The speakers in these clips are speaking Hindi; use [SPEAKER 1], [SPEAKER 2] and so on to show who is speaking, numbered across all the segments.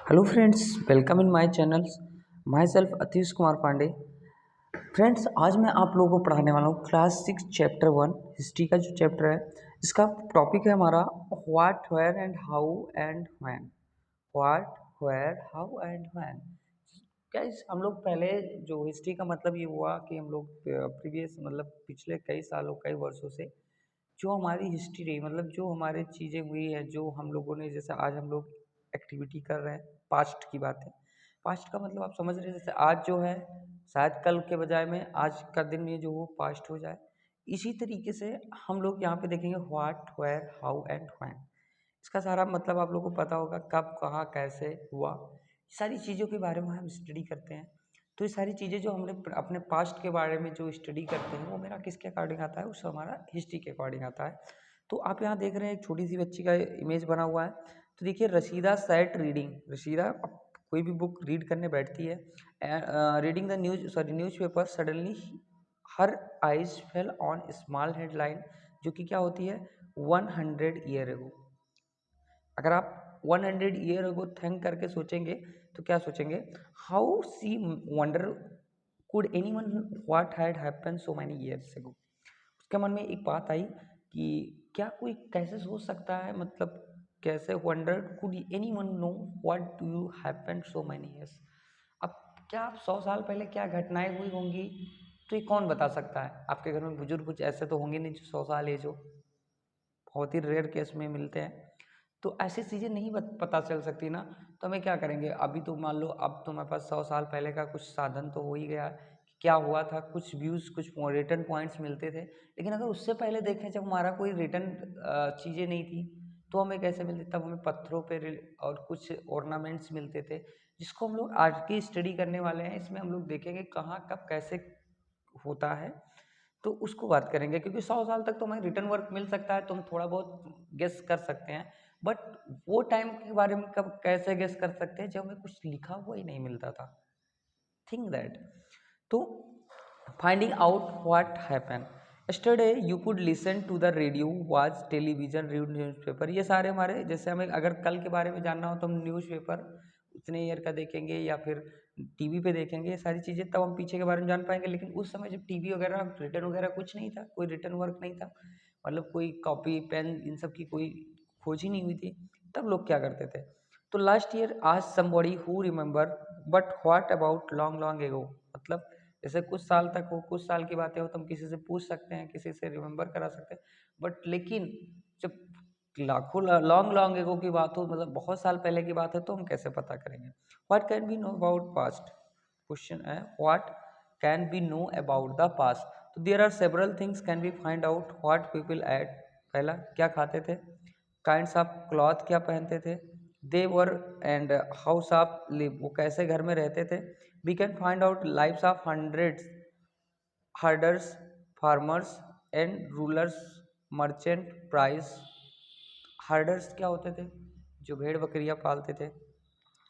[SPEAKER 1] Hello friends, welcome in my channels. Myself Atish Kumar Pandey. Friends, आज मैं आप लोगों को पढ़ाने वाला हूँ क्लास 6 चैप्टर 1 हिस्ट्री का जो चैप्टर है। इसका टॉपिक है हमारा what, where and how and when. What, where, how and when. Guys, हम लोग पहले जो हिस्ट्री का मतलब ये हुआ कि हम लोग प्रीवियस मतलब पिछले कई सालों कई वर्षों से जो हमारी हिस्ट्री रही, मतलब जो हमारी चीज़ें हुई है, जो हम लोगों ने जैसे आज हम लोग एक्टिविटी कर रहे हैं, पास्ट की बात है। पास्ट का मतलब आप समझ रहे हैं, जैसे आज जो है शायद कल के बजाय में आज का दिन ये जो हो पास्ट हो जाए। इसी तरीके से हम लोग यहाँ पे देखेंगे what, where, how and when. इसका सारा मतलब आप लोगों को पता होगा, कब, कहाँ, कैसे हुआ, सारी चीज़ों के बारे में हम स्टडी करते हैं। तो ये सारी चीज़ें जो हमने अपने पास्ट के बारे में जो स्टडी करते हैं वो मेरा किसके अकॉर्डिंग आता है, उस हमारा हिस्ट्री के अकॉर्डिंग आता है। तो आप यहाँ देख रहे हैं एक छोटी सी बच्ची का इमेज बना हुआ है। तो देखिए, रशीदा सैट रीडिंग। रशीदा कोई भी बुक रीड करने बैठती है, reading the news paper, suddenly her eyes fell on small headline, जो कि क्या होती है, 100 ईयर एगो। अगर आप 100 ईयर अगो थिंक करके सोचेंगे तो क्या सोचेंगे, how see wonder could anyone what had happen so many years ago. उसके मन में एक बात आई कि क्या कोई कैसे सोच सकता है, मतलब कैसे, wonder could any one know what do you happen so many years. अब क्या आप 100 साल पहले क्या घटनाएं हुई होंगी, तो ये कौन बता सकता है। आपके घर में बुजुर्ग कुछ ऐसे तो होंगे नहीं जो 100 साल एज हो, बहुत ही रेयर केस में मिलते हैं। तो ऐसी चीज़ें नहीं पता चल सकती ना। तो हमें क्या करेंगे, अभी तो मान लो अब तुम्हारे पास 100 साल पहले का कुछ साधन तो हो ही गया कि क्या हुआ था, कुछ व्यूज़, कुछ रिटर्न पॉइंट्स मिलते थे। लेकिन अगर उससे पहले देखें, जब हमारा कोई रिटर्न चीज़ें नहीं थी, तो हमें कैसे मिलती, तब हमें पत्थरों पे और कुछ ऑर्नामेंट्स मिलते थे, जिसको हम लोग आज की स्टडी करने वाले हैं। इसमें हम लोग देखेंगे कहाँ कब कैसे होता है, तो उसको बात करेंगे। क्योंकि 100 साल तक तो हमें रिटर्न वर्क मिल सकता है, तो हम थोड़ा बहुत गेस कर सकते हैं। बट वो टाइम के बारे में कब कैसे गेस कर सकते हैं जब हमें कुछ लिखा हुआ ही नहीं मिलता था। Think that. तो finding out what happen, yesterday you could listen to the radio, watch television, read newspaper. ये सारे हमारे, जैसे हमें अगर कल के बारे में जानना हो तो हम न्यूज़पेपर उतने ईयर का देखेंगे या फिर टीवी पे देखेंगे। ये सारी चीज़ें तब हम पीछे के बारे में जान पाएंगे। लेकिन उस समय जब टीवी वगैरह, रिटर्न वगैरह कुछ नहीं था, कोई रिटर्न वर्क नहीं था, मतलब कोई कॉपी पेन इन सब की कोई खोज ही नहीं हुई थी, तब लोग क्या करते थे। तो लास्ट ईयर आज somebody who remember, but what about long long ago. मतलब जैसे कुछ साल तक हो, कुछ साल की बातें हो, तो हम किसी से पूछ सकते हैं, किसी से रिमेंबर करा सकते हैं। बट लेकिन जब लाखों लॉन्ग लॉन्ग एगो की बात हो, मतलब बहुत साल पहले की बात है, तो हम कैसे पता करेंगे। What can be know about past, question है what can be know about the past. तो there are several things can be find out, what people ate, पहला क्या खाते थे, काइंड्स ऑफ क्लॉथ क्या पहनते थे, they wear and house of live, वो कैसे घर में रहते थे। We can find out lives of hundreds, herders, farmers and rulers, merchant, price. Herders क्या होते थे, जो भेड़ बकरियां पालते थे।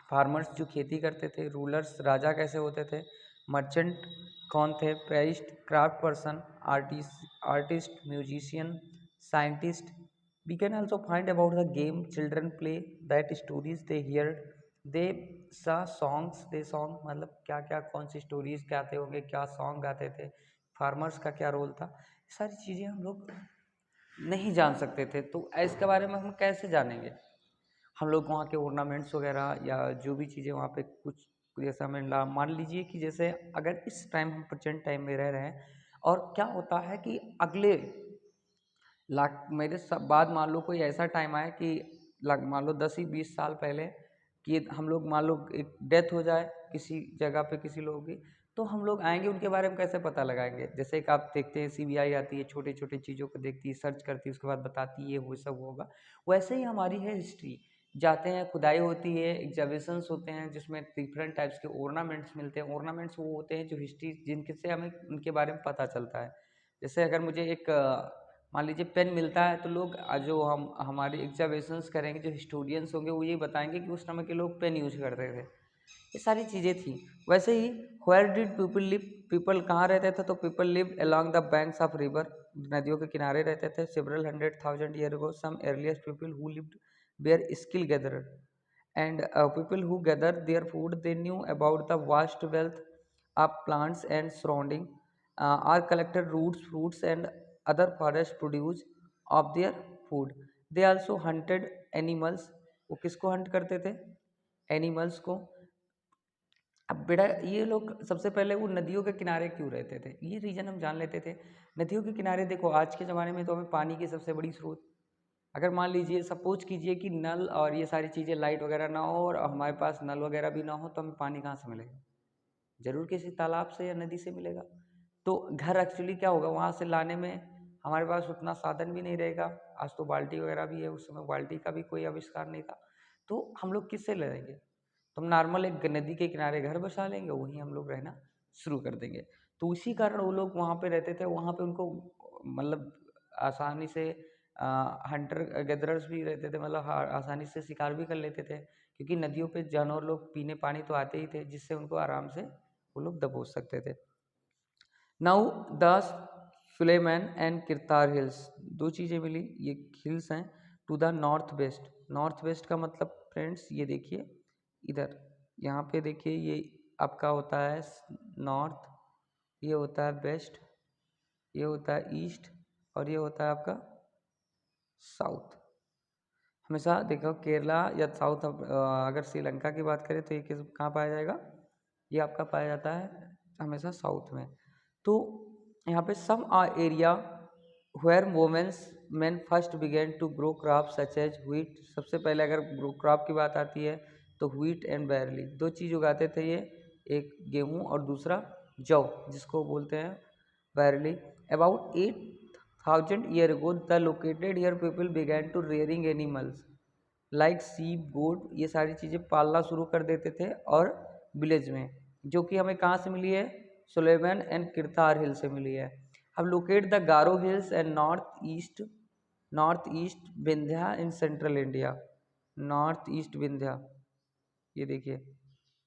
[SPEAKER 1] फार्मर्स जो खेती करते थे। रूलर्स राजा कैसे होते थे। मर्चेंट कौन थे। Priest craft person, artist, musician, scientist. We can also find about the game children play, that stories they hear, they saw songs they song, मतलब क्या क्या कौन सी स्टोरीज गाते होंगे, क्या सॉन्ग गाते थे, फार्मर्स का क्या रोल था। ये सारी चीज़ें हम लोग नहीं जान सकते थे। तो इसके बारे में हम कैसे जानेंगे। हम लोग वहाँ के ऑर्नामेंट्स वगैरह या जो भी चीज़ें वहाँ पे कुछ, जैसे हमें मान लीजिए कि जैसे अगर इस टाइम हम प्रेजेंट टाइम में रह रहे हैं, और क्या होता है कि अगले लाख मेरे बाद मान लो कोई ऐसा टाइम आए कि मान लो 10 ही 20 साल पहले कि हम लोग मान लो एक डेथ हो जाए किसी जगह पे किसी लोगों की, तो हम लोग आएंगे उनके बारे में कैसे पता लगाएंगे। जैसे कि आप देखते हैं सीबीआई आती है, छोटी छोटी चीज़ों को देखती है, सर्च करती है, उसके बाद बताती है वो सब होगा। वैसे ही हमारी है हिस्ट्री। जाते हैं, खुदाई होती है, एग्जाबिशंस होते हैं जिसमें डिफरेंट टाइप्स के ऑर्नामेंट्स मिलते हैं। ऑर्नामेंट्स वो होते हैं जो हिस्ट्री, जिनके से हमें उनके बारे में पता चलता है। जैसे अगर मुझे एक मान लीजिए पेन मिलता है, तो लोग जो हम हमारे एग्जाबिशंस करेंगे, जो हिस्टोरियंस होंगे वो ये बताएंगे कि उस समय के लोग पेन यूज करते थे। ये सारी चीज़ें थी। वैसे ही where did people live, people कहाँ रहते थे, तो people live along the banks of river, नदियों के किनारे रहते थे। Several 100,000 year ago some earliest people who lived were skill gatherer and people who gather their food, they knew about the vast wealth of plants and surrounding, are collected roots, fruits and other forest produce of their food. They also hunted animals. वो किसको हंट करते थे? एनिमल्स को। अब बेटा ये लोग सबसे पहले वो नदियों के किनारे क्यों रहते थे, ये रीज़न हम जान लेते थे। नदियों के किनारे देखो, आज के ज़माने में तो हमें पानी की सबसे बड़ी स्रोत, अगर मान लीजिए सपोज कीजिए कि नल और ये सारी चीज़ें, लाइट वगैरह ना हो और हमारे पास नल वगैरह भी ना हो, तो हमें पानी कहाँ से मिलेगा? ज़रूर किसी तालाब से या नदी से मिलेगा। तो घर एक्चुअली क्या होगा, वहाँ से लाने में हमारे पास उतना साधन भी नहीं रहेगा। आज तो बाल्टी वगैरह भी है, उस समय बाल्टी का भी कोई आविष्कार नहीं था। तो हम लोग किससे लेंगे? तो हम नॉर्मल एक नदी के किनारे घर बसा लेंगे, वहीं हम लोग रहना शुरू कर देंगे। तो इसी कारण वो लोग वहाँ पे रहते थे। वहाँ पे उनको मतलब आसानी से हंटर गैदरर्स भी रहते थे, मतलब आसानी से शिकार भी कर लेते थे, क्योंकि नदियों पे जानवर लोग पीने पानी तो आते ही थे, जिससे उनको आराम से वो लोग दबोच सकते थे। Now the Sulaiman and Kirthar hills, दो चीज़ें मिली, ये हिल्स हैं to the north west. North west का मतलब फ्रेंड्स ये देखिए इधर, यहाँ पे देखिए ये आपका होता है नॉर्थ, ये होता है वेस्ट, ये होता है ईस्ट और ये होता है आपका साउथ। हमेशा देखो केरला या साउथ, अगर श्रीलंका की बात करें तो ये किस कहाँ पाया जाएगा, ये आपका पाया जाता है हमेशा साउथ में। तो यहाँ पे some area where womens man first began to grow crop such as wheat. सबसे पहले अगर ग्रो क्रॉप की बात आती है तो व्हीट एंड बैरली, दो चीज़ उगाते थे ये, एक गेहूँ और दूसरा जौ, जिसको बोलते हैं बैरली। About 8,000 years ago the located here people began to rearing animals like सीप गोट, ये सारी चीज़ें पालना शुरू कर देते थे और विलेज में, जो कि हमें कहाँ से मिली है, सुलेमान एंड किरतार हिल से मिली है। अब locate the Garo hills and north east Vindhya in central India. North east Vindhya, ये देखिए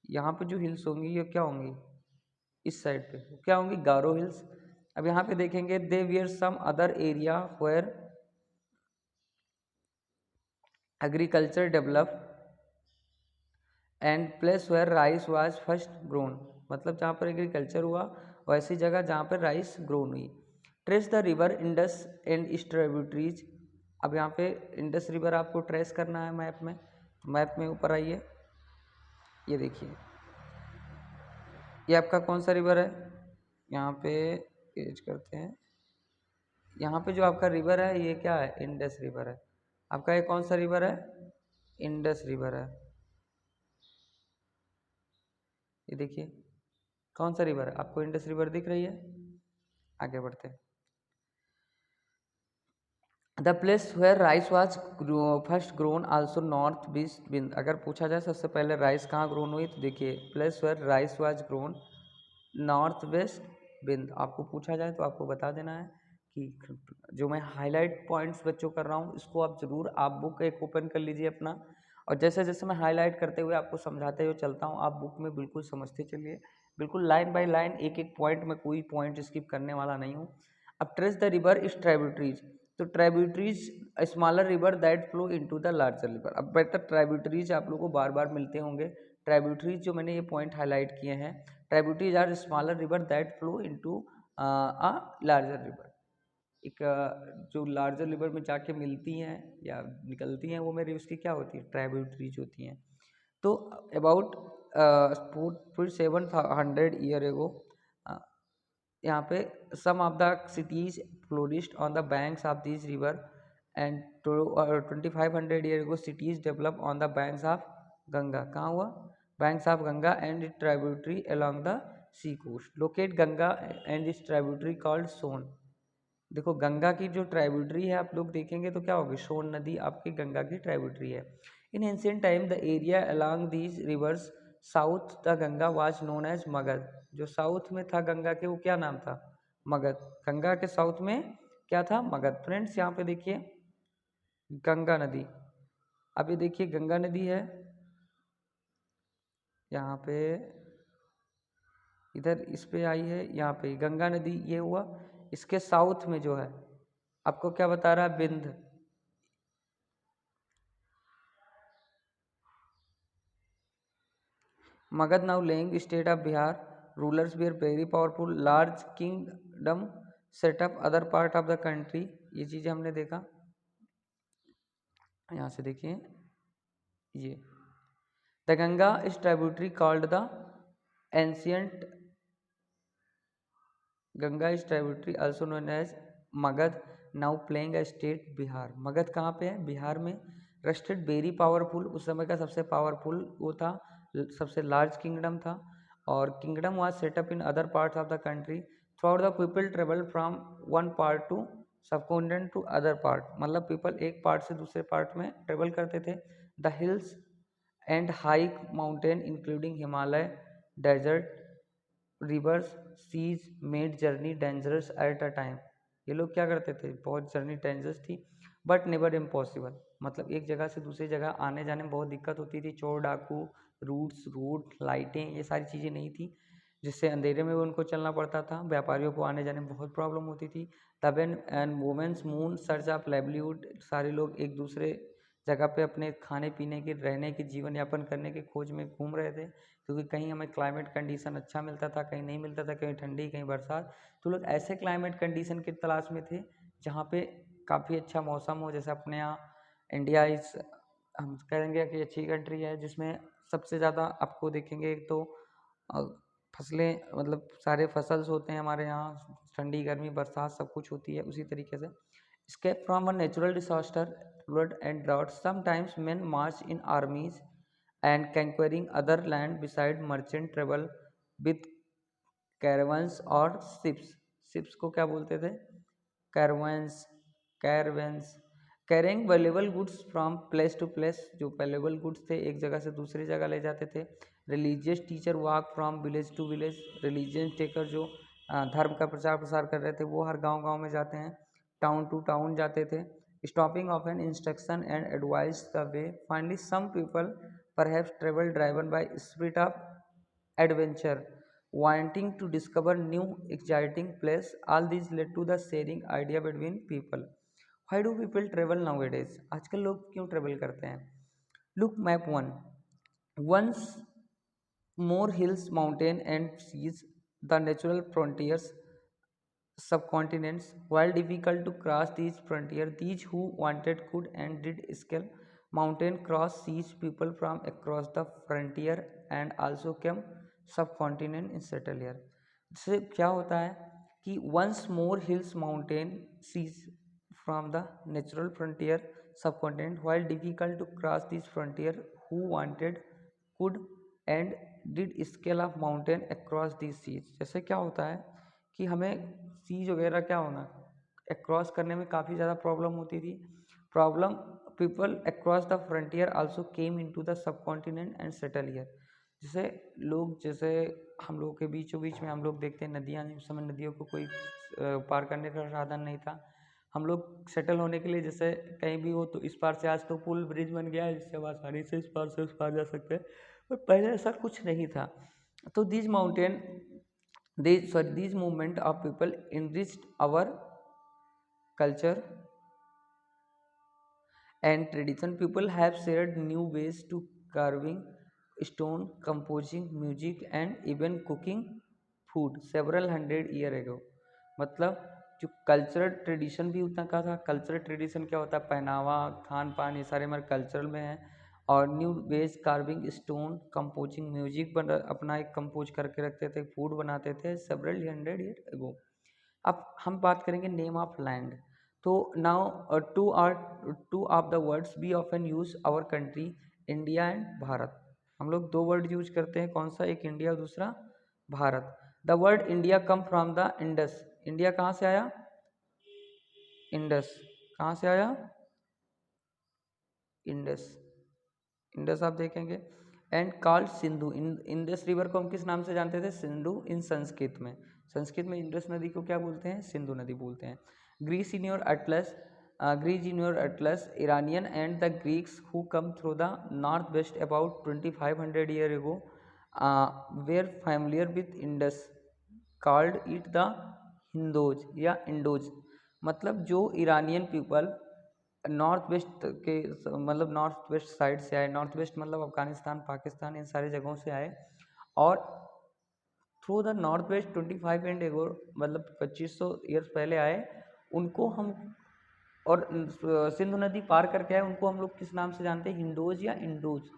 [SPEAKER 1] यहाँ पे जो हिल्स होंगी ये क्या होंगी, इस साइड पे क्या होंगी, गारो हिल्स। अब यहाँ पे देखेंगे they were some other area where agriculture develop and place where rice was first grown, मतलब जहाँ पर एग्रीकल्चर हुआ वैसी जगह जहाँ पर राइस ग्रोन हुई। Trace the river Indus and its tributaries। अब यहाँ पे इंडस रिवर आपको ट्रेस करना है मैप में, तो मैप में ऊपर आइए, ये देखिए ये आपका कौन सा रिवर है, यहाँ पे एज करते हैं, यहाँ पे जो आपका रिवर है ये क्या है, इंडस रिवर है। आपका ये कौन सा रिवर है, इंडस रिवर है। ये देखिए कौन सा रिवर है, आपको इंडस रिवर दिख रही है। आगे बढ़ते हैं। The place where rice was first grown also north east wind. अगर पूछा जाए सबसे पहले राइस कहाँ ग्रोन हुई, तो देखिए place where rice was grown north west wind. आपको पूछा जाए तो आपको बता देना है कि जो मैं हाईलाइट पॉइंट्स बच्चों कर रहा हूँ, इसको आप ज़रूर आप बुक एक ओपन कर लीजिए अपना, और जैसे जैसे मैं हाईलाइट करते हुए आपको समझाते हुए चलता हूँ, आप बुक में बिल्कुल समझते चलिए, बिल्कुल लाइन बाय लाइन एक एक पॉइंट में कोई पॉइंट स्किप करने वाला नहीं हूँ। अब trace the river is tributaries, तो tributaries smaller river that flow into the larger river. अब बेटर ट्राइब्यूटरीज आप लोगों को बार बार मिलते होंगे। ट्राइब्यूटरीज जो मैंने ये पॉइंट हाईलाइट किए हैं, tributaries are smaller river that flow into a larger river. एक जो लार्जर रिवर में जाके मिलती हैं या निकलती हैं, वो मेरी उसकी क्या होती है, ट्राइब्यूटरीज होती हैं। तो अबाउट 4700 ईयर एगो, यहाँ पे some of the cities flourished on the banks of this river and 2500 year ago cities develop on the banks of Ganga. कहाँ हुआ, banks of Ganga and it tributary along the sea coast. Locate Ganga and its tributary called Son. देखो गंगा की जो ट्राइब्यूटरी है आप लोग देखेंगे तो क्या होगी, सोन नदी आपकी गंगा की ट्राइब्यूटरी है। In ancient time the area along these rivers south the Ganga was known as Magadh. जो साउथ में था गंगा के, वो क्या नाम था, मगध। गंगा के साउथ में क्या था, मगध। फ्रेंड्स यहाँ पे देखिए गंगा नदी, अब ये देखिए गंगा नदी है यहाँ पे, इधर इस पे आई है, यहाँ पे गंगा नदी ये हुआ। इसके साउथ में जो है आपको क्या बता रहा है, बिंद। Magad now laying state of Bihar. Rulers were very powerful. Large kingdom set up other part of the country. ये चीज़ें हमने देखा। यहाँ से देखिए ये the Ganga is tributary called the ancient Ganga is tributary also known as Magadh now playing a state Bihar. Magadh कहाँ पे है? बिहार में। रस्टेड वेरी पावरफुल, उस समय का सबसे पावरफुल वो था, सबसे लार्ज किंगडम था। और kingdom was set up in other parts of the country. Throughout the people travel from one part to subcontinent to other part, मतलब पीपल एक पार्ट से दूसरे पार्ट में ट्रेवल करते थे। The hills and high mountain including Himalaya, desert, rivers, seas made journey dangerous at a time. ये लोग क्या करते थे? बहुत जर्नी डेंजरस थी बट नेवर इम्पॉसिबल, मतलब एक जगह से दूसरी जगह आने जाने में बहुत दिक्कत होती थी। चोर डाकू, रूट लाइटें, ये सारी चीज़ें नहीं थी, जिससे अंधेरे में भी उनको चलना पड़ता था। व्यापारियों को आने जाने में बहुत प्रॉब्लम होती थी। तब and women's moon search of livelihood, सारे लोग एक दूसरे जगह पे अपने खाने पीने की, रहने की, जीवन यापन करने की खोज में घूम रहे थे, क्योंकि कहीं हमें क्लाइमेट कंडीशन अच्छा मिलता था, कहीं नहीं मिलता था, कहीं ठंडी कहीं बरसात। तो लोग ऐसे क्लाइमेट कंडीशन की तलाश में थे जहाँ पे काफ़ी अच्छा मौसम हो। जैसे अपने यहाँ इंडिया इस हम कहेंगे कि अच्छी कंट्री है, जिसमें सबसे ज़्यादा आपको देखेंगे एक तो फसलें, मतलब सारे फसल्स होते हैं हमारे यहाँ, ठंडी गर्मी बरसात सब कुछ होती है। उसी तरीके से escape from a natural disaster, flood and drought. Sometimes men march in armies and conquering other land beside merchant travel with caravans और ships। ships को क्या बोलते थे? caravans, caravans, carrying valuable goods from place to place। जो valuable goods थे एक जगह से दूसरी जगह ले जाते थे। religious teacher walk from village to village। religious taker जो धर्म का प्रचार प्रसार कर रहे थे वो हर गांव गांव में जाते हैं। टाउन टू टाउन जाते थे। Stopping of an instruction and advice the way. Finally some people perhaps travel driven by spirit of adventure, wanting to discover new exciting place. All these led to the sharing idea between people। Why do people travel nowadays? आजकल लोग क्यों ट्रेवल करते हैं? Look map 1। Once more hills, mountain and seas, the natural frontiers, subcontinents. While difficult to cross these frontiers, these who wanted could and did scale mountain, cross seas, people from across the frontier and also came subcontinent in settle here। इससे क्या होता है कि once more hills, mountain, seas from the natural frontier, subcontinent, while difficult to cross these frontier, who wanted could and did scale of mountain across these seas। जैसे क्या होता है कि हमें सीज वगैरह क्या होना अक्रॉस करने में काफ़ी ज़्यादा प्रॉब्लम होती थी। Problem people across the frontier also came into the sub continent and settle here. जैसे लोग, जैसे हम लोग के बीचों बीच में हम लोग देखते हैं नदियाँ, उस समय नदियों को कोई पार करने का साधन नहीं था। हम लोग सेटल होने के लिए जैसे कहीं भी हो तो इस पार से, आज तो पुल ब्रिज बन गया है जिससे हम आसानी से इस पार से उस पार जा सकते हैं, पर पहले ऐसा कुछ नहीं था। तो this mountain these movement of people enriched our culture and tradition। People have shared new ways to carving stone, composing music and even cooking food several hundred year ago। मतलब जो कल्चरल ट्रेडिशन भी उतना का था। कल्चरल ट्रेडिशन क्या होता है? पहनावा, खान पान, ये सारे हमारे कल्चरल में है। और new ways carving stone, composing music बन अपना एक कंपोज करके रखते थे, फूड बनाते थे सेवरल हंड्रेड ईयर एगो। अब हम बात करेंगे नेम ऑफ लैंड। तो now two of the words we often use our country, India and Bharat. हम लोग दो वर्ड यूज करते हैं, कौन सा? एक इंडिया और दूसरा Bharat. The word India come from the Indus. India कहाँ से आया? इंडस। कहाँ से आया? इंडस। इंडस आप देखेंगे। And called Sindhu. Indus river को हम किस नाम से जानते थे? सिंधु इन संस्कृत में। संस्कृत में इंडस नदी को क्या बोलते हैं? सिंधु नदी बोलते हैं। Greece in your atlas, Greece in your atlas, Iranian and the Greeks who come through the north west about 2500 year ago were familiar with Indus, called it the Hindos या इंडोज। मतलब जो ईरानियन पीपल नॉर्थ वेस्ट के मतलब नॉर्थ वेस्ट साइड से आए। नॉर्थ वेस्ट मतलब अफगानिस्तान, पाकिस्तान, इन सारी जगहों से आए और through the north waste 25 and एगो मतलब 2500 ईयर्स पहले आए। उनको हम और सिंधु नदी पार करके आए, उनको हम लोग किस नाम से जानते हैं? हिंदूज या इंडूज।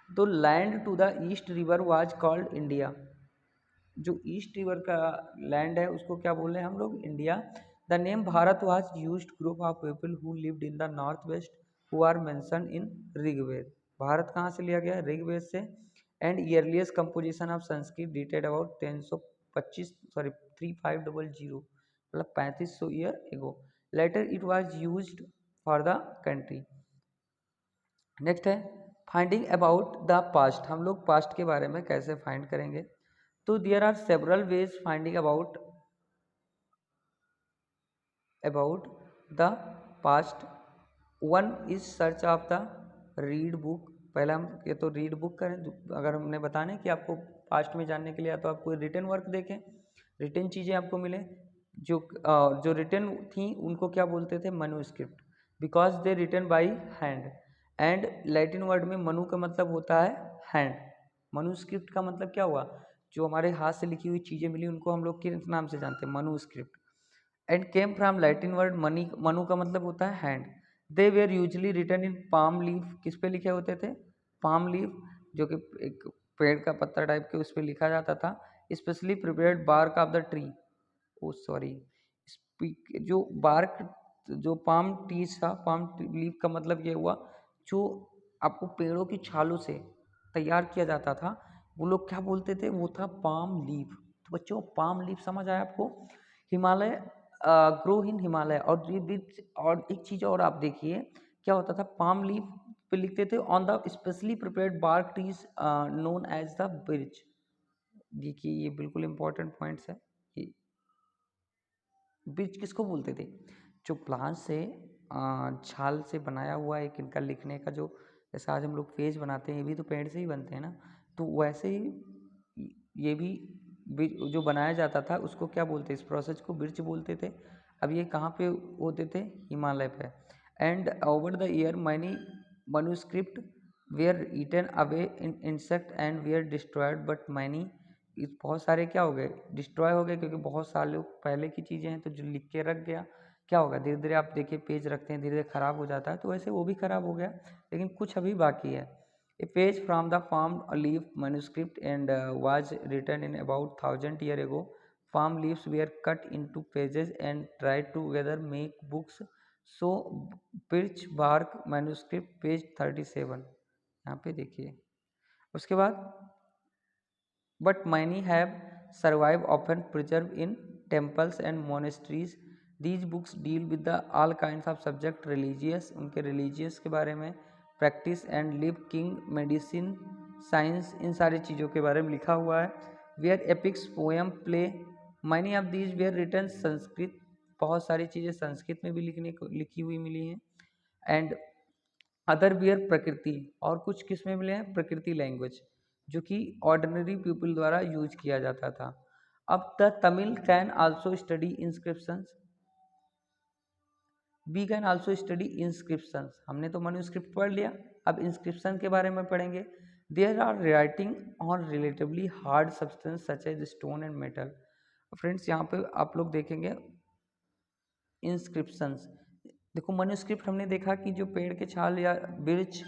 [SPEAKER 1] तो land to the east river was called India. जो ईस्ट रिवर का लैंड है उसको क्या बोल रहे हैं हम लोग? India. The name Bharat was used group of people who lived in the north west who are mention in Rigveda. Bharat कहाँ से लिया गया? ऋग्वेद से। And earliest composition of Sanskrit dated about 1025 sorry 3500 मतलब 3500 year ago. Later it was used for the country. Next है फाइंडिंग अबाउट द पास्ट। हम लोग पास्ट के बारे में कैसे फाइंड करेंगे? तो there are several ways finding about the past. One is search of the read book. पहले हम ये तो रीड बुक करें, अगर हमने बताने कि आपको पास्ट में जानने के लिए तो आपको रिटन वर्क देखें, रिटन चीज़ें आपको मिले। जो रिटन थी उनको क्या बोलते थे? Manuscript, because they written by hand. And Latin word में मनु का मतलब होता है हैंड। मनुस्क्रिप्ट का मतलब क्या हुआ? जो हमारे हाथ से लिखी हुई चीज़ें मिली उनको हम लोग किस नाम से जानते हैं? Manuscript. And came from Latin word manu. मनु का मतलब होता है hand. They were usually written in palm leaf. किस पे लिखे होते थे? पाम लीफ, जो कि एक पेड़ का पत्ता टाइप के, उस पर लिखा जाता था। Specially prepared bark of the tree. Oh sorry, जो बार्क, जो पाम ट्रीज था, पाम लीफ का मतलब ये हुआ जो आपको पेड़ों की छालों से तैयार किया जाता था, वो लोग क्या बोलते थे? वो था पाम लीफ। तो बच्चों पाम लीफ समझ आया आपको? Himalaya, grow in Himalaya. और ये बीच और एक चीज़ और आप देखिए क्या होता था? पाम लीफ पे लिखते थे on the specially prepared bark trees known as the birch. देखिए ये बिल्कुल इंपॉर्टेंट पॉइंट्स है कि ब्रिज किसको बोलते थे? जो प्लांट से छाल से बनाया हुआ एक इनका लिखने का, जो जैसे आज हम लोग पेज बनाते हैं, ये भी तो पेड़ से ही बनते हैं ना। तो वैसे ही ये भी जो बनाया जाता था उसको क्या बोलते? इस प्रोसेस को ब्रिज बोलते थे। अब ये कहाँ पे होते थे? हिमालय पे। And over the year many manuscript were eaten away in insect and were destroyed but many. बहुत सारे क्या हो गए? डिस्ट्रॉय हो गए, क्योंकि बहुत सालों पहले की चीज़ें हैं। तो जो लिख के रख गया क्या होगा? धीरे धीरे आप देखिए पेज रखते हैं, धीरे धीरे खराब हो जाता है, तो वैसे वो भी खराब हो गया, लेकिन कुछ अभी बाकी है। A page from the palm leaf manuscript and was written in about 1000 year ago. Palm leaves were cut into pages and tied together make books. So birch bark manuscript page 37। यहाँ पे देखिए। उसके बाद but many have survived, often preserved in temples and monasteries. These books deal with the all kinds of subject, religious, उनके religious के बारे में, practice and live, king, medicine, science, इन सारी चीज़ों के बारे में लिखा हुआ है। Where epics, poem, play, many of these were written Sanskrit. बहुत सारी चीज़ें संस्कृत में भी लिखी हुई मिली हैं। एंड अदर बियर प्रकृति, और कुछ किस में मिले हैं? प्रकृति लैंग्वेज, जो कि ऑर्डिनरी पीपल द्वारा यूज किया जाता था। अब the Tamil can also study inscriptions. We can also study inscriptions. हमने तो मनुस्क्रिप्ट पढ़ लिया, अब इंस्क्रिप्शन के बारे में पढ़ेंगे। There are writing on relatively hard substance such as stone and metal. Friends यहाँ पे आप लोग देखेंगे इंस्क्रिप्शंस। देखो मनुस्क्रिप्ट हमने देखा कि जो पेड़ के छाल या बिर्च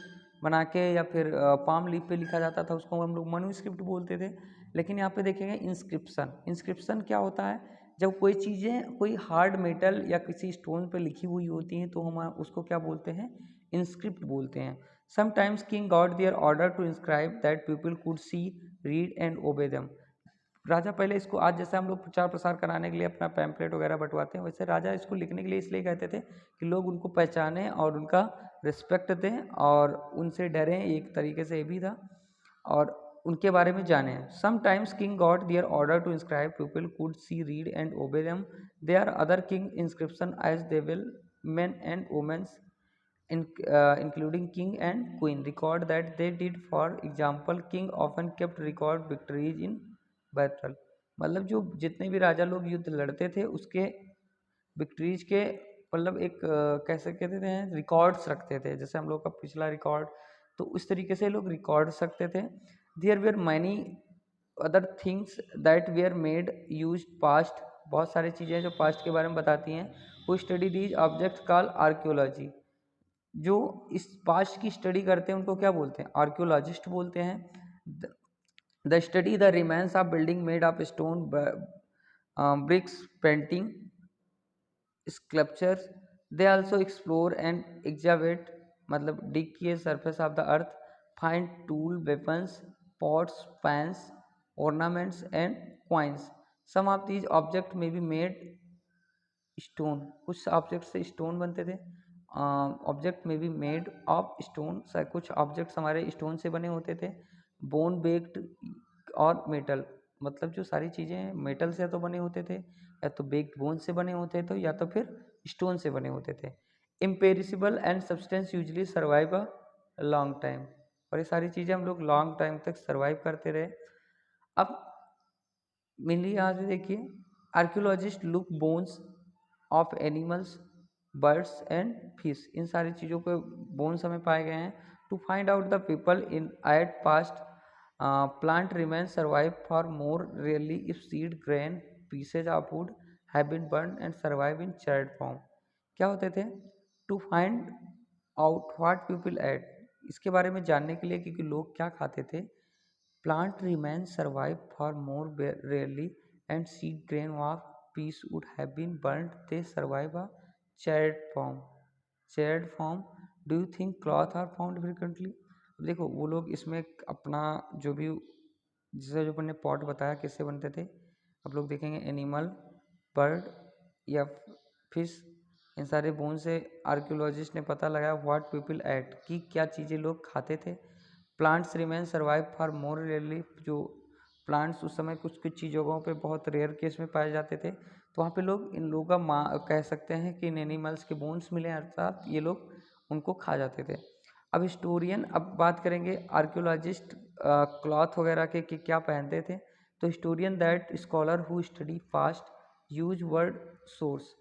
[SPEAKER 1] बना के या फिर पाम लीफ पे लिखा जाता था उसको हम लोग मनुस्क्रिप्ट बोलते थे। लेकिन यहाँ पे देखेंगे इंस्क्रिप्शन। इंस्क्रिप्शन क्या होता है? जब कोई चीज़ें कोई हार्ड मेटल या किसी स्टोन पे लिखी हुई होती हैं तो हम उसको क्या बोलते हैं? इंस्क्रिप्ट बोलते हैं। Sometimes king got their order to inscribe that people could see, read and obey them. राजा पहले इसको, आज जैसे हम लोग प्रचार प्रसार कराने के लिए अपना पैम्पलेट वगैरह बंटवाते हैं, वैसे राजा इसको लिखने के लिए इसलिए कहते थे कि लोग उनको पहचानें और उनका रिस्पेक्ट दें और उनसे डरें, एक तरीके से ये भी था, और उनके बारे में जानें। Sometimes king got their order to inscribe people could see, read and obey them. They are other king inscription as they will men and women's including king and queen record that they did. For example, king often kept record victories in battle। मतलब जो जितने भी राजा लोग युद्ध लड़ते थे उसके विक्ट्रीज के मतलब एक कैसे कहते थे, रिकॉर्ड्स रखते थे, जैसे हम लोग का पिछला रिकॉर्ड, तो उस तरीके से लोग रिकॉर्ड्स रखते थे। There were many other things that were made use past, बहुत सारी चीज़ें जो पास्ट के बारे में बताती हैं। वो study these object call archaeology, जो इस पास्ट की स्टडी करते हैं उनको क्या बोलते हैं, आर्कियोलॉजिस्ट बोलते हैं। The study the remains of building made of stone, bricks, painting, sculptures. They also explore and excavate, मतलब डिग किए surface of the earth, find tool, weapons, pots, pans, ornaments and coins. Some of these objects may be made stone, कुछ ऑब्जेक्ट से स्टोन बनते थे, ऑब्जेक्ट में बी मेड ऑफ स्टोन, कुछ ऑब्जेक्ट्स हमारे स्टोन से बने होते थे। बोन बेक्ड और मेटल, मतलब जो सारी चीज़ें मेटल से तो बने होते थे, या तो बेक्ड बोन से बने होते थे, या तो फिर स्टोन से बने होते थे। Imperishable and substance usually survive a long time, और ये सारी चीज़ें हम लोग लॉन्ग टाइम तक सर्वाइव करते रहे। अब मेनली यहाँ से देखिए, archaeologist look bones of animals, birds and fish, इन सारी चीज़ों के बोन्स हमें पाए गए हैं। To find out the people in ate past plant remain survive for more really if seed, grain, pieces of wood have been burn and survive in charred form. क्या होते थे, to find out what people ate, इसके बारे में जानने के लिए, क्योंकि लोग क्या खाते थे। Plant remains survive for more rarely, and seed grain of peas would have been burnt. They survive a charred form. Charred form. Do you think cloth are found frequently? देखो वो लोग इसमें अपना जो भी, जैसे जो अपन ने पॉट बताया किससे बनते थे, आप लोग देखेंगे एनिमल, बर्ड या फिश, इन सारे बोन से आर्कियोलॉजिस्ट ने पता लगाया व्हाट पीपल एट, कि क्या चीज़ें लोग खाते थे। Plants remain survive for more rarely, जो प्लांट्स उस समय कुछ कुछ जगहों पे बहुत रेयर केस में पाए जाते थे, तो वहाँ पे लोग इन लोगों का कह सकते हैं कि इन एनिमल्स के बोन्स मिले, अर्थात ये लोग उनको खा जाते थे। अब हिस्टोरियन, अब बात करेंगे आर्कियोलॉजिस्ट क्लॉथ वगैरह के कि क्या पहनते थे। तो historian that scholar who study fast use word source,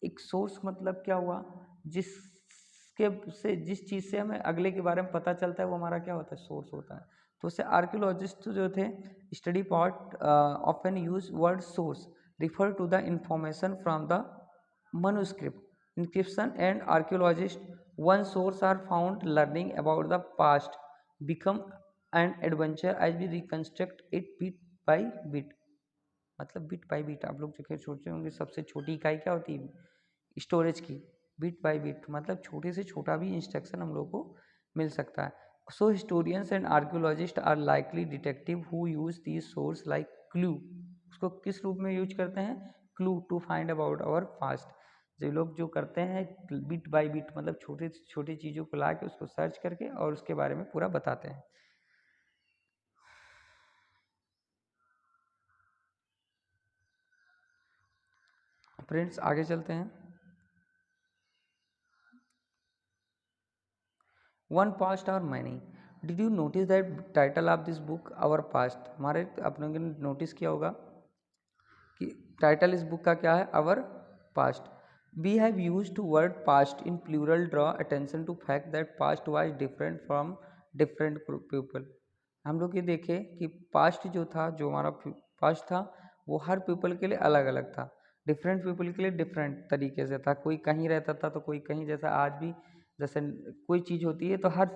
[SPEAKER 1] एक सोर्स मतलब क्या हुआ, जिसके से जिस चीज़ से हमें अगले के बारे में पता चलता है वो हमारा क्या होता है, सोर्स होता है। तो उससे आर्कियोलॉजिस्ट जो थे, study part often use word source refer to the information from the manuscript inscription, and archaeologists one source are found learning about the past become an adventure as we reconstruct it bit by bit, मतलब बिट बाई बिट। आप लोग जो सोचते होंगे सबसे छोटी इकाई क्या होती है, स्टोरेज की, बिट बाई बिट मतलब छोटे से छोटा भी इंस्ट्रक्शन हम लोग को मिल सकता है। So historians and archaeologist are likely detective who use these source like clue, उसको किस रूप में यूज करते हैं, clue, to find about our past. जो लोग जो करते हैं बिट बाई बिट, मतलब छोटे छोटी चीज़ों को ला के उसको सर्च करके और उसके बारे में पूरा बताते हैं। फ्रेंड्स आगे चलते हैं। वन पास्ट और many, did you notice that title of this book our past, हमारे अपने ने नोटिस किया होगा कि टाइटल इस बुक का क्या है, our past. We have use to word past in plural, draw attention to fact that past was different from different people. हम लोग ये देखें कि पास्ट जो था, जो हमारा पास्ट था, वो हर पीपल के लिए अलग अलग था, डिफरेंट पीपल के लिए डिफरेंट तरीके से था। कोई कहीं रहता था तो कोई कहीं, जैसा आज भी जैसे कोई चीज़ होती है तो हर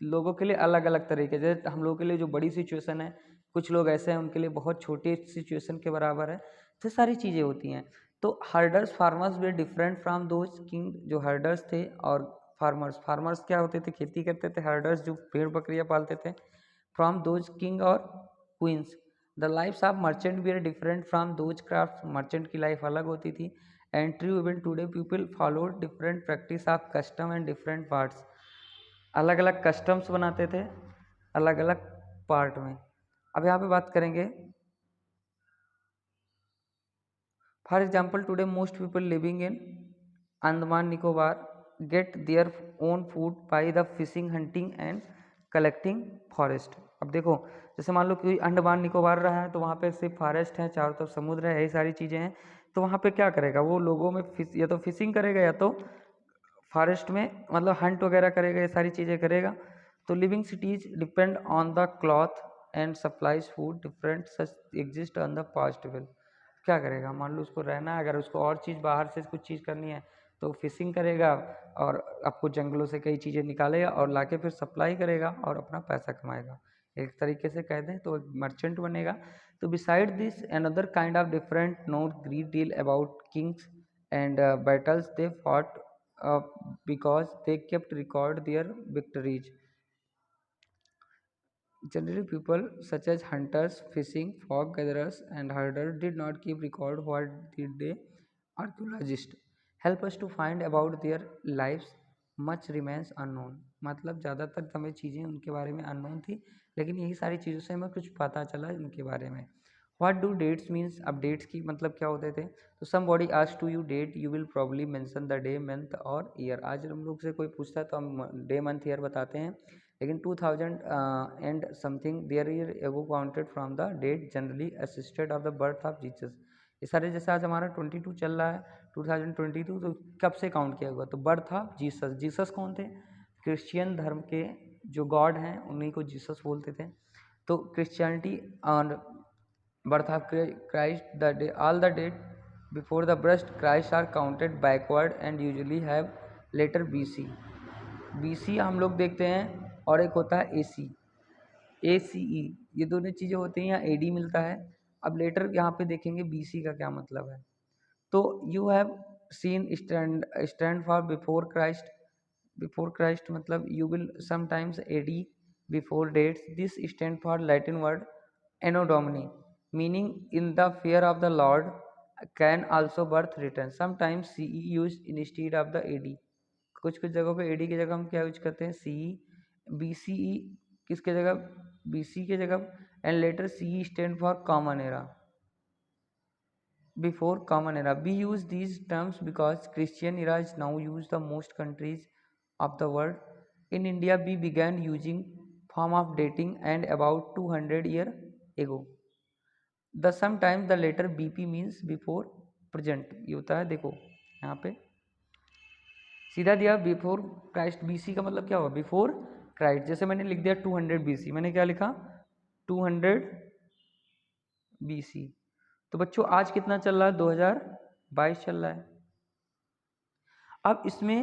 [SPEAKER 1] लोगों के लिए अलग अलग तरीके, जैसे हम लोगों के लिए जो बड़ी सिचुएशन है, कुछ लोग ऐसे हैं उनके लिए बहुत छोटी सिचुएशन के बराबर है, तो सारी चीज़ें होती हैं। तो herders farmers way different from those king, जो हर्डर्स थे और फार्मर्स, फार्मर्स क्या होते थे, खेती करते थे, हर्डर्स जो भेड़ बकरियाँ पालते थे, फ्राम दोज किंग और queens. The lives of merchant we are different from those craft, merchant की लाइफ अलग होती थी। And true even today people follow different practice of custom and different parts, अलग अलग कस्टम्स बनाते थे अलग अलग पार्ट में। अब यहाँ पे बात करेंगे, for example today most people living in Andaman Nicobar get their own food by the fishing, hunting and collecting forest. अब देखो, जैसे मान लो कि अंडमान निकोबार रहा है तो वहाँ पे सिर्फ फॉरेस्ट है, चारों तरफ समुद्र है, यही सारी चीज़ें हैं। तो वहाँ पे क्या करेगा वो, लोगों में या तो फिशिंग करेगा या तो फॉरेस्ट में मतलब हंट वगैरह करेगा, ये सारी चीज़ें करेगा। तो living cities depend on the cloth and supplies food different such exist on the past well. क्या करेगा, मान लो उसको रहना है, अगर उसको और चीज़ बाहर से कुछ चीज़ करनी है तो फिशिंग करेगा और आपको जंगलों से कई चीज़ें निकालेगा और लाके फिर सप्लाई करेगा और अपना पैसा कमाएगा। एक तरीके से कह दें तो एक मर्चेंट बनेगा। तो beside this another kind of different note greet deal about Kings and battles they fought uh, because they kept record their victories. Generally, people such as hunters, fishing, fog gatherers, and herders did not keep record. What did they? Archaeologists help us to find about their lives. Much remains unknown. मतलब ज़्यादातर हमें चीज़ें उनके बारे में अननोन थी, लेकिन यही सारी चीज़ों से हमें कुछ पता चला उनके बारे में। What do dates means? अब dates की मतलब क्या होते थे? तो somebody asks to you date, you will probably mention the day, month और year. आज हम लोग से कोई पूछता है तो हम day, month, year बताते हैं, लेकिन 2000 and something their year ago counted from the date generally assisted of the birth of Jesus. ये सारे जैसे आज हमारा 22 चल रहा है 2022, तो कब से काउंट किया हुआ? तो बर्थ ऑफ जीसस। जीसस कौन थे? क्रिश्चियन धर्म के जो गॉड हैं उन्हीं को जीसस बोलते थे। तो क्रिश्चियनिटी और birth of Christ, the day, all the date before the birth Christ are counted backward and usually have later BC. BC हम लोग देखते हैं और एक होता है AC, ACE, ये दोनों चीज़ें होती हैं, यहाँ AD मिलता है। अब लेटर यहाँ पे देखेंगे BC का क्या मतलब है। तो you have seen stand for before Christ मतलब you will sometimes AD before dates. This stand for Latin word anno domini meaning in the fear of the lord can also birth return. Sometimes CE use instead of the AD। कुछ कुछ जगहों पे AD की जगह हम क्या यूज करते हैं, CE। BCE किसके जगह, BC के जगह। And later CE stand for common era, before common era. We use these terms because Christian era is now used the most countries of the world. In India, we began using form of dating and about 200 year ago. The sometimes the letter BP means before present। ये होता है, देखो यहाँ पे सीधा दिया बिफोर क्राइस्ट। BC का मतलब क्या हुआ, बिफोर क्राइस्ट। जैसे मैंने लिख दिया 200 BC, मैंने क्या लिखा 200 BC। तो बच्चों आज कितना चल रहा है, 2022 चल रहा है। अब इसमें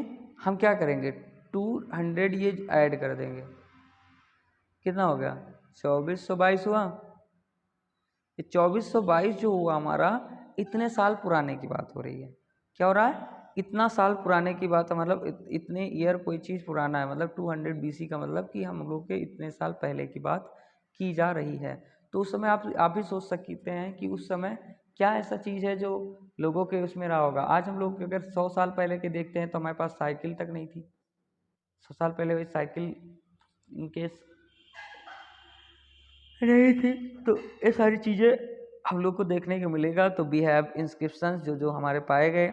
[SPEAKER 1] हम क्या करेंगे, 200 ये ऐड कर देंगे, कितना हो गया 2422 हुआ। ये 2422 जो हुआ हमारा, इतने साल पुराने की बात हो रही है। क्या हो रहा है, इतना साल पुराने की बात है, मतलब इतने ईयर कोई चीज़ पुराना है, मतलब 200 BC का मतलब कि हम लोग के इतने साल पहले की बात की जा रही है। तो उस समय आप भी सोच सकते हैं कि उस समय क्या ऐसा चीज़ है जो लोगों के उसमें रहा होगा। आज हम लोग अगर 100 साल पहले के देखते हैं तो हमारे पास साइकिल तक नहीं थी। 100 साल पहले वही साइकिल इनकेस नहीं थी। तो ये सारी चीज़ें हम लोग को देखने को मिलेगा। तो वी हैव इंस्क्रिप्शंस जो जो हमारे पाए गए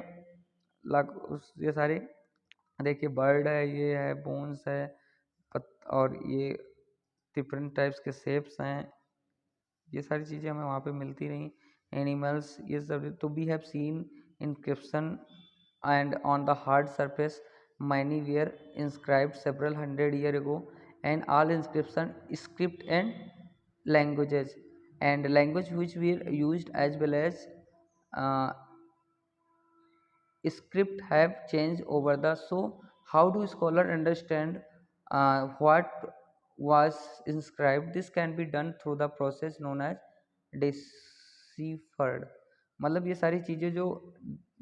[SPEAKER 1] लाख उस ये सारे, देखिए बर्ड है, ये है बोन्स है, और ये डिफरेंट टाइप्स के शेप्स हैं, ये सारी चीज़ें हमें वहाँ पे मिलती रहीं। एनिमल्स ये सब। तो we have seen inscription and on the hard surface many were inscribed several hundred years ago, and all inscription script and languages and language which were used as well as uh, script have changed over the. So how do scholar understand what was inscribed? This can be done through the process known as deciphered। मतलब ये सारी चीज़ें जो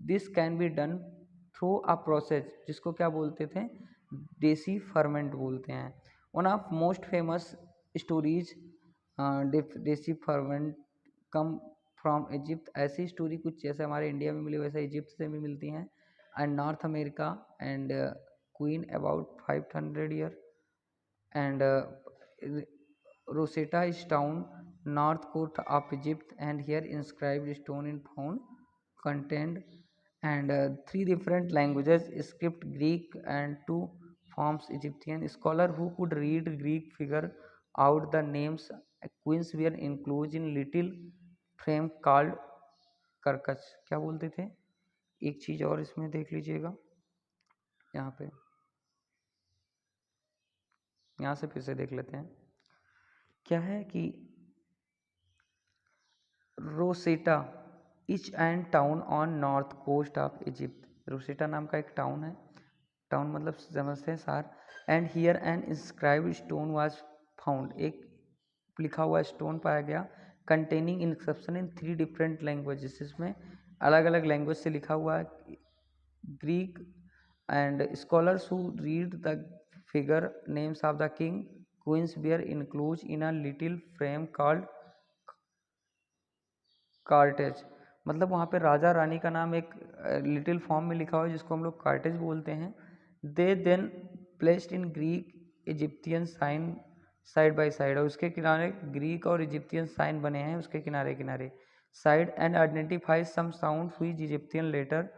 [SPEAKER 1] this can be done through a process, जिसको क्या बोलते थे, देसी फर्मेंट बोलते हैं। One of most famous stories देसी फर्मेंट कम फ्रॉम इजिप्ट। ऐसी स्टोरी कुछ जैसे हमारे इंडिया में मिली वैसे इजिप्ट से भी मिलती हैं। And north America and queen about 500 year and Rosetta is town north coast of Egypt, and here inscribed stone in found contained and three different languages script Greek and two forms Egyptian. Scholar who could read Greek figure out the names queens were enclosed in little frame called carcass। क्या बोलते थे? एक चीज और इसमें देख लीजिएगा, यहाँ पे, यहाँ से फिर से देख लेते हैं। क्या है कि Rosetta each and town on north coast of Egypt. Rosetta नाम का एक टाउन है, टाउन मतलब समझते हैं शहर। And here an inscribed stone was found, एक लिखा हुआ स्टोन पाया गया, containing inscription in 3 different languages, इसमें अलग अलग लैंग्वेज से लिखा हुआ है। Greek and scholars who read the figure names of the king queens were enclosed in a little frame called cartouche. मतलब वहाँ पे राजा रानी का नाम एक लिटिल फॉर्म में लिखा हुआ है जिसको हम लोग कार्टेज बोलते हैं। They then placed in Greek Egyptian sign side by side, और उसके किनारे ग्रीक और इजिप्टियन साइन बने हैं उसके किनारे किनारे side. And identifies some sound we Egyptian letter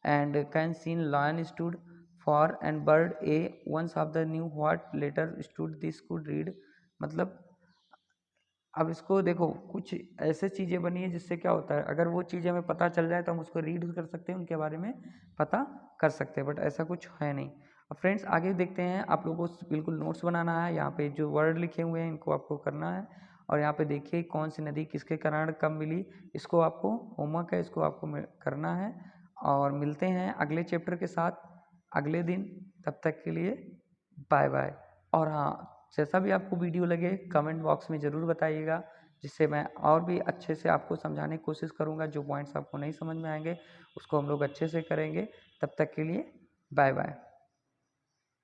[SPEAKER 1] and can seen lion stood for and bird a once of the knew what letter stood this could read. मतलब अब इसको देखो, कुछ ऐसे चीज़ें बनी है जिससे क्या होता है, अगर वो चीज़ हमें पता चल जाए तो हम उसको रीड कर सकते हैं, उनके बारे में पता कर सकते हैं, बट ऐसा कुछ है नहीं। अब फ्रेंड्स आगे देखते हैं, आप लोगों को बिल्कुल नोट्स बनाना है। यहाँ पे जो वर्ड लिखे हुए हैं इनको आपको करना है, और यहाँ पे देखिए कौन सी नदी किसके किनारे कब मिली, इसको आपको होमवर्क है, इसको आपको करना है। और मिलते हैं अगले चैप्टर के साथ अगले दिन, तब तक के लिए बाय बाय। और हाँ, जैसा भी आपको वीडियो लगे कमेंट बॉक्स में ज़रूर बताइएगा, जिससे मैं और भी अच्छे से आपको समझाने की कोशिश करूँगा। जो पॉइंट्स आपको नहीं समझ में आएंगे उसको हम लोग अच्छे से करेंगे। तब तक के लिए बाय बाय।